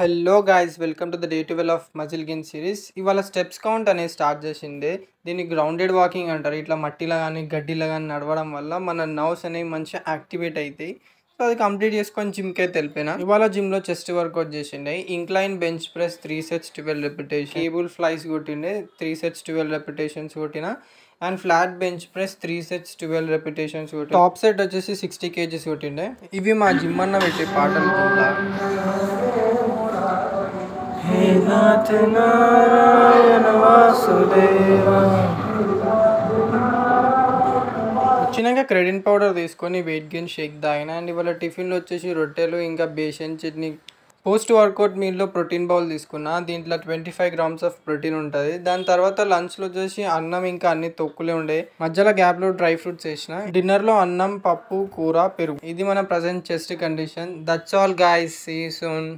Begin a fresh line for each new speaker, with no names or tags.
Hello guys, welcome to the day 12 of muscle gain series. ఇవాళ steps count అనేది start చేసిండే. దీన్ని grounded walking అంటారు. ఇట్లా మట్టిలో కానీ గడ్డిలో కానీ నడవడం వల్ల మన నర్వ్స్ అనేవి మంచిగా యాక్టివేట్ అవుతాయి. సో అది కంప్లీట్ చేసుకొని జిమ్కి అయితే వెళ్ళిపోయినా. ఇవాళ జిమ్లో చెస్ట్ వర్కౌట్ చేసిండే. Incline bench press 3 sets 12 repetitions, cable flies కొట్టిండే 3 sets 12 repetitions కొట్టిన, and flat bench press 3 sets 12 repetitions కొట్టిన. టాప్ సెట్ వచ్చేసి 60 kgs కొట్టిండే. ఇవి మా జిమ్ అన్న పెట్టే పాటలు కింద. వచ్చినాక క్రెడిన్ పౌడర్ తీసుకొని వెయిట్ గెయిన్ షేక్ తాగిన. అండ్ ఇవాళ టిఫిన్లో వచ్చేసి రొట్టెలు ఇంకా బేసన్ చట్నీ. పోస్ట్ వర్కౌట్ మీల్లో ప్రోటీన్ బౌల్ తీసుకున్నా. దీంట్లో 25 grams ఆఫ్ ప్రోటీన్ ఉంటుంది. దాని తర్వాత లంచ్లో వచ్చేసి అన్నం ఇంకా అన్ని తొక్కులే ఉండే. మధ్యలో గ్యాప్లో డ్రై ఫ్రూట్స్ వేసిన. డిన్నర్లో అన్నం, పప్పు, కూర, పెరుగు. ఇది మన present chest condition. That's all guys, see you soon.